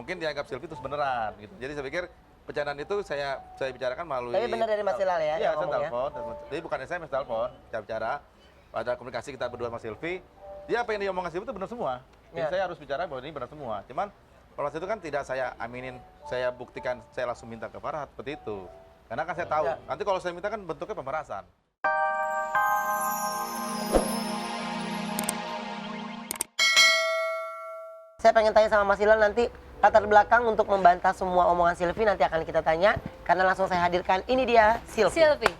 mungkin dianggap selfie terus beneran gitu. Jadi saya pikir bercandaan itu saya bicarakan melalui. Tapi benar dari Mas Hilal ya? Iya, saya ngomong ya? telepon. Jadi bukan SMS, telepon, kita bicara. Pada komunikasi kita berdua sama Silvi, dia apa yang dia omongin Silvi itu benar semua. Jadi Ya. saya harus bicara bahwa ini benar semua. Cuman pada waktu itu kan tidak saya aminin, saya buktikan, saya langsung minta ke Farhat seperti itu. Karena kan saya tahu, Ya. nanti kalau saya minta kan bentuknya pemerasan. Saya pengen tanya sama Mas Hilal nanti latar belakang untuk membantah semua omongan Silvi nanti akan kita tanya karena langsung saya hadirkan ini dia Silvi. Silvi.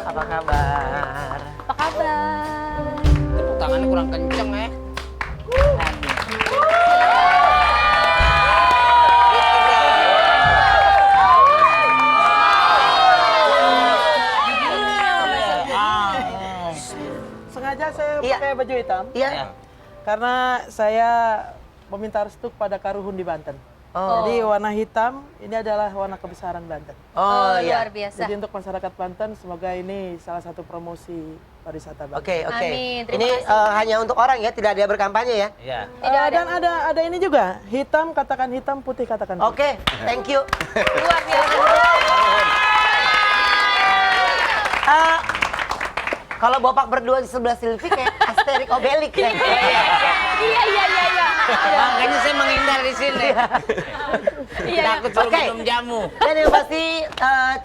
Apa kabar? Apa kabar? Tepuk tangannya kurang kenceng ya. Sengaja saya Iya. pakai baju hitam Iya. karena saya meminta restu kepada Karuhun di Banten. Oh. Jadi warna hitam ini adalah warna kebesaran Banten. Oh iya. Luar biasa. Jadi untuk masyarakat Banten semoga ini salah satu promosi pariwisata Banten. Oke, oke. Amin, terima Ini kasih. hanya untuk orang ya, tidak ada berkampanye ya. Iya. Tidak ada. Dan ada ini juga, hitam katakan hitam, putih katakan putih. Oke, thank you. Luar biasa. Eh, kalau Bapak berdua di sebelah Silvi kayak Asterix Obelix ya. Iya. Makanya saya menghindar di sini. Iya. Takut suruh Oke. minum jamu. Dan yang pasti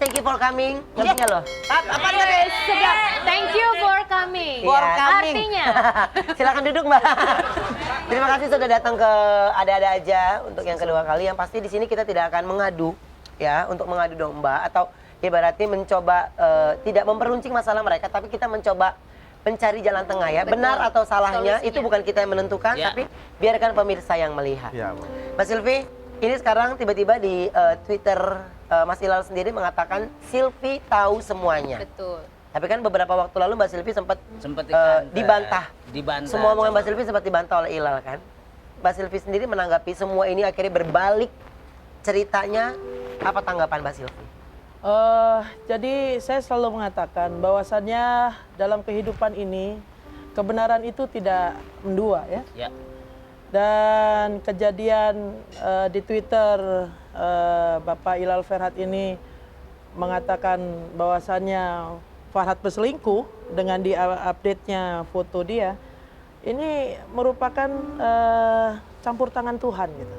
thank you for coming. Ngertinya loh. Apa Yes, sedap. Thank you for coming. For coming. Artinya. Silakan duduk, Mbak. Terima kasih sudah datang ke Ada-ada aja untuk yang kedua kali. Yang pasti di sini kita tidak akan mengadu ya, untuk mengadu domba atau ibaratnya mencoba tidak memperuncing masalah mereka, tapi kita mencoba mencari jalan tengah ya. Betul. Benar atau salahnya Solusinya. itu bukan kita yang menentukan, Ya. tapi biarkan pemirsa yang melihat. Iya, Bu. Mbak Silvi, ini sekarang tiba-tiba di Twitter Mas Hilal sendiri mengatakan Silvi tahu semuanya. Betul. Tapi kan beberapa waktu lalu Mbak Silvi sempat Sempat dibantah. Dibantah. Semua omongan Mbak Silvi sempat dibantah oleh Hilal kan. Mbak Silvi sendiri menanggapi semua ini akhirnya berbalik ceritanya. Apa tanggapan Mbak Silvi? Jadi saya selalu mengatakan bahwasannya dalam kehidupan ini kebenaran itu tidak mendua ya. Ya. Dan kejadian di Twitter Bapak Hilal Ferhat ini mengatakan bahwasannya Farhat berselingkuh dengan di update-nya foto dia, ini merupakan campur tangan Tuhan gitu.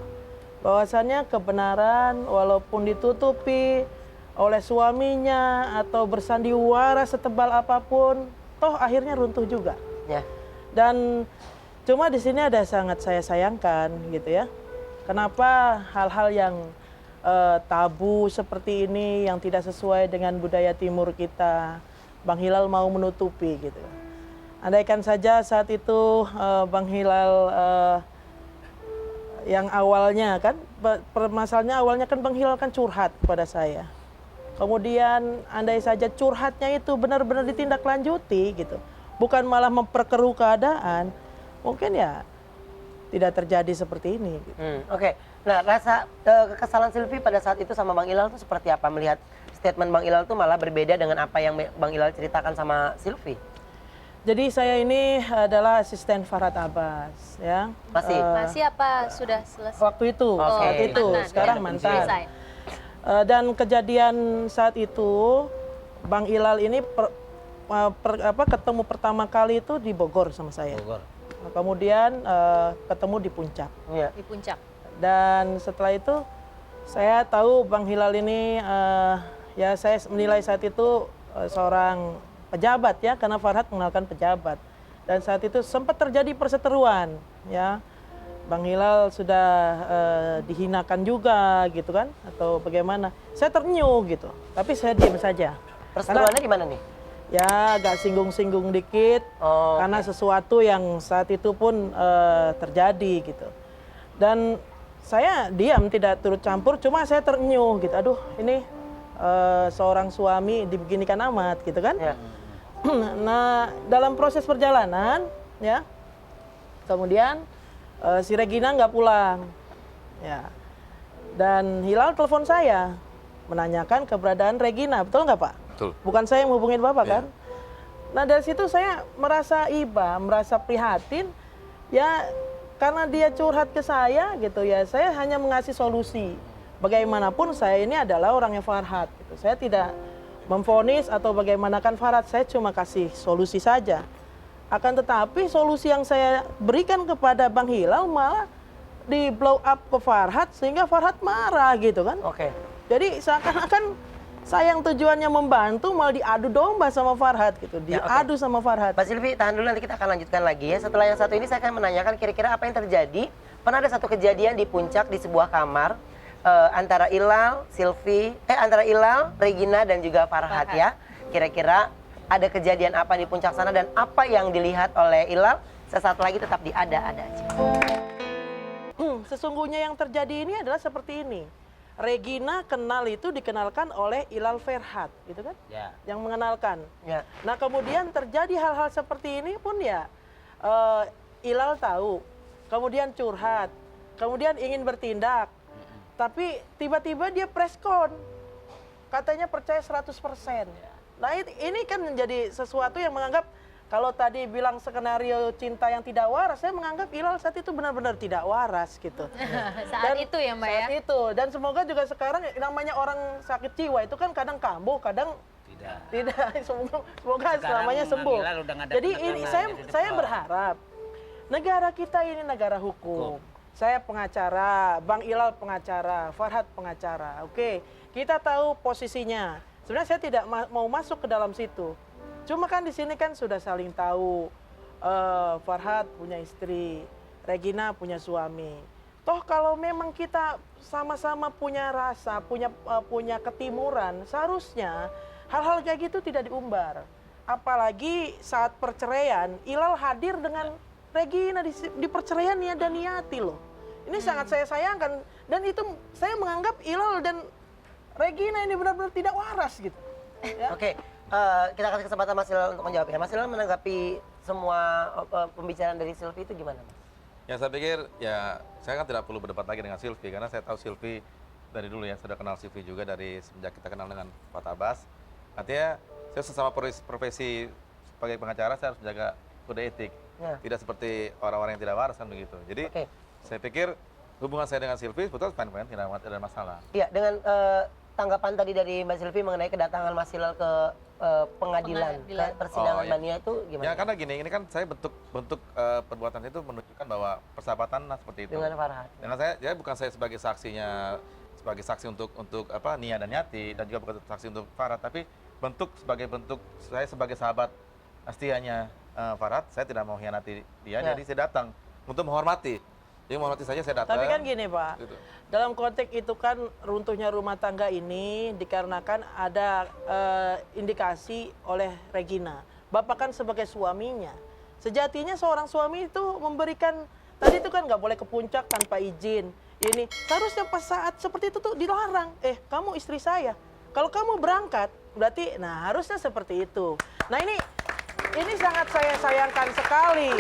Bahwasannya kebenaran walaupun ditutupi oleh suaminya atau bersandiwara setebal apapun, toh akhirnya runtuh juga. Ya. Dan cuma di sini ada sangat saya sayangkan gitu ya. Kenapa hal-hal yang tabu seperti ini yang tidak sesuai dengan budaya timur kita, Bang Hilal mau menutupi gitu. Andaikan saja saat itu Bang Hilal yang awalnya kan permasalahannya awalnya kan Bang Hilal kan curhat kepada saya. Kemudian andai saja curhatnya itu benar-benar ditindaklanjuti gitu, bukan malah memperkeruh keadaan, mungkin ya tidak terjadi seperti ini. Gitu. Oke. Nah, rasa kekesalan Silvi pada saat itu sama Bang Hilal itu seperti apa? Melihat statement Bang Hilal itu malah berbeda dengan apa yang Bang Hilal ceritakan sama Silvi. Jadi saya ini adalah asisten Farhat Abbas, ya. Masih? Masih apa sudah selesai? Waktu itu, Oke. saat itu, Mantan, sekarang ya? mantan. Selesai. Dan kejadian saat itu, Bang Hilal ini ketemu pertama kali itu di Bogor sama saya. Bogor. Kemudian ketemu di Puncak. Iya. Di puncak. Dan setelah itu saya tahu Bang Hilal ini ya saya menilai saat itu seorang pejabat ya, karena Farhat mengenalkan pejabat. Dan saat itu sempat terjadi perseteruan ya. Bang Hilal sudah dihinakan juga gitu kan, atau bagaimana. Saya ternyuh gitu, tapi saya diam saja. Perseteruannya di mana nih? Ya agak singgung-singgung dikit, Oh, karena sesuatu yang saat itu pun terjadi gitu. Dan saya diam tidak turut campur, cuma saya ternyuh gitu. Aduh ini seorang suami dibeginikan amat gitu kan. Ya. Nah dalam proses perjalanan ya, kemudian si Regina nggak pulang, ya. Dan Hilal telepon saya menanyakan keberadaan Regina, betul nggak Pak? Betul. Bukan saya yang hubungin Bapak Iya. kan? Nah dari situ saya merasa iba, merasa prihatin, ya karena dia curhat ke saya gitu ya, saya hanya mengasih solusi. Bagaimanapun saya ini adalah orangnya Farhat, gitu. Saya tidak memvonis atau bagaimanakan Farhat, saya cuma kasih solusi saja. Akan tetapi solusi yang saya berikan kepada Bang Hilal malah di blow up ke Farhat sehingga Farhat marah gitu kan. Oke. Jadi seakan-akan saya yang tujuannya membantu malah diadu domba sama Farhat gitu, Ya, oke. diadu sama Farhat. Mbak Silvi, tahan dulu, nanti kita akan lanjutkan lagi ya. Setelah yang satu ini saya akan menanyakan kira-kira apa yang terjadi. Pernah ada satu kejadian di puncak di sebuah kamar antara Ilal, antara Ilal, Regina dan juga Farhat ya. Kira-kira ada kejadian apa di puncak sana dan apa yang dilihat oleh Ilal? Sesaat lagi tetap di Ada-Ada Aja. Sesungguhnya yang terjadi ini adalah seperti ini. Regina kenal itu dikenalkan oleh Ilal Ferhat, gitu kan? Ya. Yang mengenalkan. Ya. Nah kemudian terjadi hal-hal seperti ini pun ya Ilal tahu, kemudian curhat, kemudian ingin bertindak, tapi tiba-tiba dia preskon, katanya percaya 100%. Nah ini kan menjadi sesuatu yang menganggap, kalau tadi bilang skenario cinta yang tidak waras, saya menganggap Ilal saat itu benar-benar tidak waras gitu. Saat itu ya Mbak ya? Saat itu, dan semoga juga sekarang namanya orang sakit jiwa itu kan kadang kambuh, kadang tidak. Semoga selamanya Bang sembuh. Hilal udah nggak ada Jadi ini penekanan di saya depan. berharap negara kita ini negara hukum. Saya pengacara, Bang Ilal pengacara, Farhat pengacara. Oke, kita tahu posisinya. Sebenarnya saya tidak mau masuk ke dalam situ. Cuma kan di sini kan sudah saling tahu. Farhat punya istri, Regina punya suami. Toh kalau memang kita sama-sama punya rasa, punya ketimuran, seharusnya hal-hal kayak gitu tidak diumbar. Apalagi saat perceraian, Ilal hadir dengan Regina di perceraian niat dan niati loh. Ini sangat saya sayangkan, dan itu saya menganggap Ilal dan Regina ini benar-benar tidak waras gitu. Ya. Oke, kita kasih kesempatan Mas Hilal untuk menjawab ya. Mas Hilal menanggapi semua pembicaraan dari Silvi itu gimana, Mas? Ya saya pikir ya saya kan tidak perlu berdebat lagi dengan Silvi karena saya tahu Silvi dari dulu ya, sudah kenal Silvi juga dari semenjak kita kenal dengan Pak Tabas. Artinya saya sesama profesi sebagai pengacara saya harus jaga kode etik. Ya. Tidak seperti orang-orang yang tidak waras kan begitu. Jadi Oke. saya pikir hubungan saya dengan Silvi sebetulnya fine-fine, tidak ada masalah. Iya, dengan tanggapan tadi dari Mbak Silvi mengenai kedatangan Mas Hilal ke pengadilan, Pengadilan. ke persidangan Oh, iya. mania itu gimana? Ya karena gini, ini kan saya bentuk perbuatan itu menunjukkan bahwa persahabatan lah seperti itu. Dengan Farhat. Dengan saya bukan saya sebagai saksinya, sebagai saksi untuk apa Nia dan Yati dan juga bukan saksi untuk Farhat, tapi sebagai bentuk saya sebagai sahabat setianya Farhat, saya tidak mau hianati dia, Ya. jadi saya datang untuk menghormati. Jadi menghormati saja saya datang. Tapi kan gini Pak, Gitu. dalam konteks itu kan runtuhnya rumah tangga ini dikarenakan ada indikasi oleh Regina. Bapak kan sebagai suaminya, sejatinya seorang suami itu memberikan, tadi itu kan nggak boleh ke puncak tanpa izin. Ini seharusnya pas saat seperti itu tuh dilarang. Kamu istri saya, kalau kamu berangkat berarti, nah harusnya seperti itu. Nah ini sangat saya sayangkan sekali.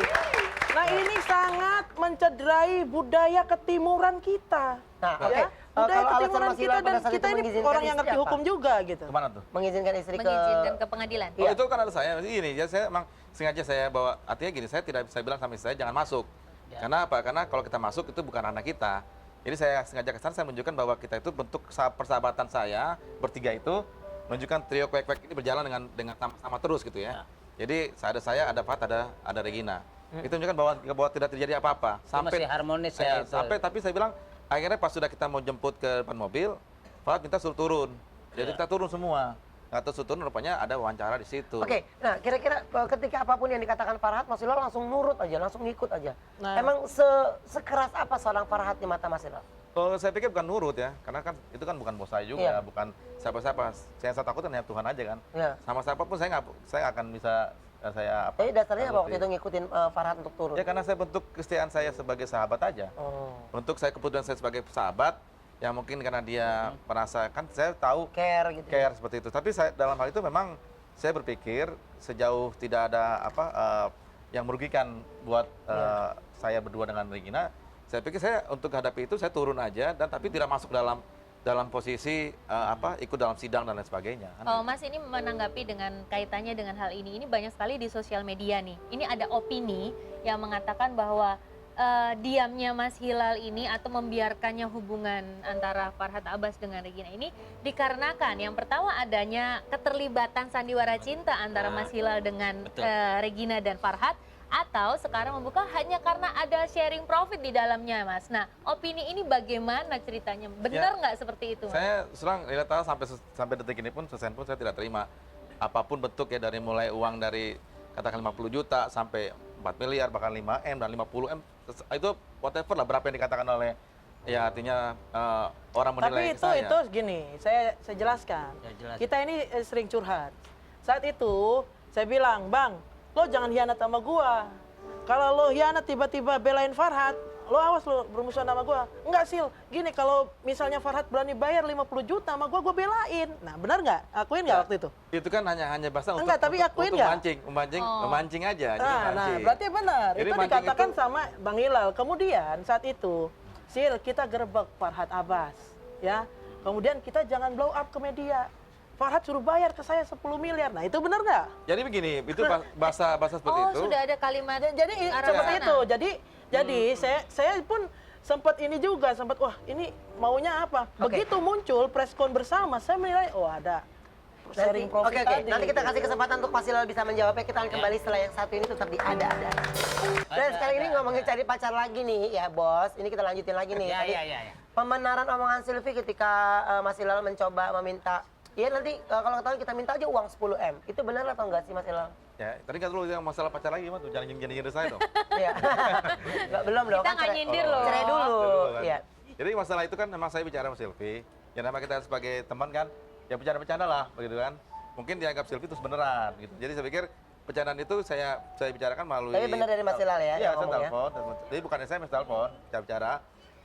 Nah ini sangat mencederai budaya ketimuran kita. Nah, Ya, oke. budaya Kalau alasan ketimuran Mas kita Hilal pada dan saat kita itu ini mengizinkan orang yang istri ngerti apa? hukum juga gitu. Kemana tuh? Mengizinkan istri Mengizinkan ke pengadilan. Oh itu kan ada saya, ini ya saya emang sengaja saya bawa, artinya gini, saya tidak bisa bilang sama istri saya jangan masuk. Karena apa? Karena kalau kita masuk itu bukan ranah kita. Jadi saya sengaja kesana, saya menunjukkan bahwa kita itu bentuk persahabatan saya bertiga itu menunjukkan trio kwek-kwek ini berjalan dengan sama terus gitu ya. Jadi ada saya, ada Fat, ada Regina. Itu menunjukkan bahwa tidak terjadi apa-apa. Masih harmonis ya. itu. Tapi saya bilang akhirnya pas sudah kita mau jemput ke depan mobil, Fat minta suruh turun. Jadi kita turun semua. Nggak tahu suruh turun, rupanya ada wawancara di situ. Oke, nah kira-kira ketika apapun yang dikatakan Farhat, Mas Hilal langsung nurut aja, langsung ngikut aja. Nah. Emang sekeras apa seorang Farhat di mata Mas Hilal? Kalau saya pikir bukan nurut ya, karena kan itu kan bukan bos saya juga, Iya. bukan siapa-siapa. Saya takutkan hanya Tuhan aja kan. Iya. Sama siapapun saya nggak akan bisa saya apa. Jadi dasarnya apa waktu takuti. itu ngikutin Farhat untuk turun? Ya karena saya bentuk kesetiaan saya sebagai sahabat aja. Oh, Untuk saya keputusan saya sebagai sahabat, ya mungkin karena dia merasa, kan saya tahu care gitu. care seperti itu. Tapi saya dalam hal itu memang saya berpikir sejauh tidak ada apa yang merugikan buat saya berdua dengan Regina, saya pikir saya untuk hadapi itu saya turun aja dan tapi tidak masuk dalam dalam posisi ikut dalam sidang dan lain sebagainya. Kan Kalau gitu. Mas ini menanggapi dengan kaitannya dengan hal ini banyak sekali di sosial media nih. Ini ada opini yang mengatakan bahwa diamnya Mas Hilal ini atau membiarkannya hubungan antara Farhad Abbas dengan Regina ini dikarenakan yang pertama adanya keterlibatan sandiwara cinta antara Mas Hilal dengan Regina dan Farhad, atau sekarang membuka hanya karena ada sharing profit di dalamnya, Mas. Nah, opini ini bagaimana ceritanya? Benar nggak seperti itu, Mas? Saya serang lihat tahu sampai detik ini pun sesen pun saya tidak terima apapun bentuk ya, dari mulai uang dari katakan 50 juta sampai 4 miliar bahkan 5M dan 50M itu whatever lah berapa yang dikatakan oleh ya artinya orang menilai Tapi saya. itu gini, saya jelaskan. Ya, jelas. Kita ini sering curhat. Saat itu saya bilang, Bang, lo jangan hianat sama gua. Kalau lo hianat tiba-tiba belain Farhad, lo awas lo bermusuhan sama gua. Enggak, Sil. Gini, kalau misalnya Farhad berani bayar 50 juta sama gua belain. Nah, benar nggak? Akuin nggak waktu itu? Itu kan hanya bahasa Enggak, tapi akuin nggak? memancing aja. Jadi Nah, memancing. berarti benar. Jadi Itu mancing dikatakan itu- sama Bang Hilal. Kemudian saat itu, Sil, kita gerbek Farhad Abbas, ya. Kemudian kita jangan blow up ke media. Farhad suruh bayar ke saya 10 miliar. Nah, itu benar nggak? Jadi begini, itu bahasa seperti Oh, itu. sudah ada kalimat Jadi arah seperti sana. itu. Jadi saya pun sempat wah, ini maunya apa? Oke. Begitu muncul preskon bersama, saya menilai ada sharing Oke, profit oke. tadi. Nanti kita kasih kesempatan untuk Mas Hilal bisa menjawabnya. Kita akan kembali setelah yang satu ini tetap di ada-ada. Dan sekarang ini ngomongin cari pacar lagi nih ya, Bos. Ini kita lanjutin lagi nih. Ya, Tadi ya, ya, ya. pembenaran omongan Silvi ketika Mas Hilal mencoba meminta, ya nanti kalau ketahuan kita minta aja uang 10M. Itu benar atau enggak sih, Mas Hilal? Ya, tadi kan dulu yang masalah pacar lagi, Mas. Jangan nyindir saya dong. Iya. Enggak, belum dong. Kita kan nggak cerai- nyindir loh. Cerai dulu. Kan. Iya. Jadi masalah itu kan memang saya bicara sama Silvi. Ya nama kita sebagai teman kan, ya bercanda-bercanda lah, begitu kan. Mungkin dianggap Silvi itu beneran gitu. Jadi saya pikir bercandaan itu saya bicarakan melalui. Tapi benar dari Mas Hilal ya, Iya, yang saya ngomong ya? telepon. Jadi bukan SMS, telepon. Kita bicara.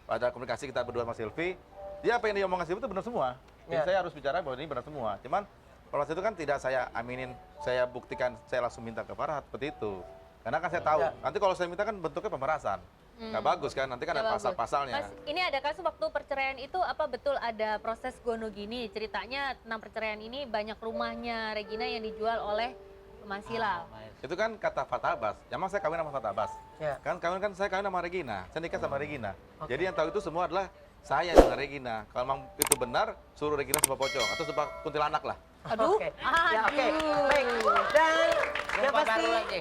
Pada komunikasi kita berdua sama Silvi. Dia apa yang dia omongin Silvi itu benar semua. Jadi Ya. saya harus bicara bahwa ini benar semua. Cuman pada waktu itu kan tidak saya aminin, saya buktikan, saya langsung minta ke Farhad seperti itu. Karena kan saya tahu, Ya. nanti kalau saya minta kan bentuknya pemerasan. Nggak bagus kan, nanti kan Nggak ada bagus. pasal-pasalnya. Mas, ini ada kasus waktu perceraian itu apa betul ada proses gono gini? Ceritanya tentang perceraian ini banyak rumahnya Regina yang dijual oleh Mas Hilal. Itu kan kata Fatah Abbas. Emang saya kawin sama Fatah Abbas. Ya. Kan saya kawin sama Regina. Saya nikah sama Regina. Jadi yang tahu itu semua adalah saya dengan Regina. Kalau memang itu benar, suruh Regina sebab pocong atau sebab kuntilanak lah. Aduh, Oke. Ya, oke. Baik. Dan yang Lupa pasti baru lagi.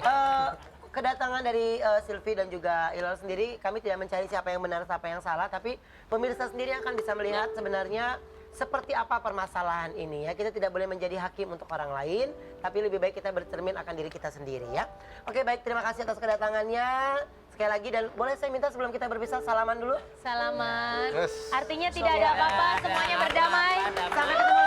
kedatangan dari Silvi dan juga Hilal sendiri, kami tidak mencari siapa yang benar, siapa yang salah, tapi pemirsa sendiri yang akan bisa melihat sebenarnya seperti apa permasalahan ini ya. Kita tidak boleh menjadi hakim untuk orang lain, tapi lebih baik kita bercermin akan diri kita sendiri ya. Oke, baik, terima kasih atas kedatangannya sekali lagi, dan boleh saya minta sebelum kita berpisah salaman dulu. salaman. Yes. Artinya tidak ada apa-apa, semuanya berdamai. Sampai ketemu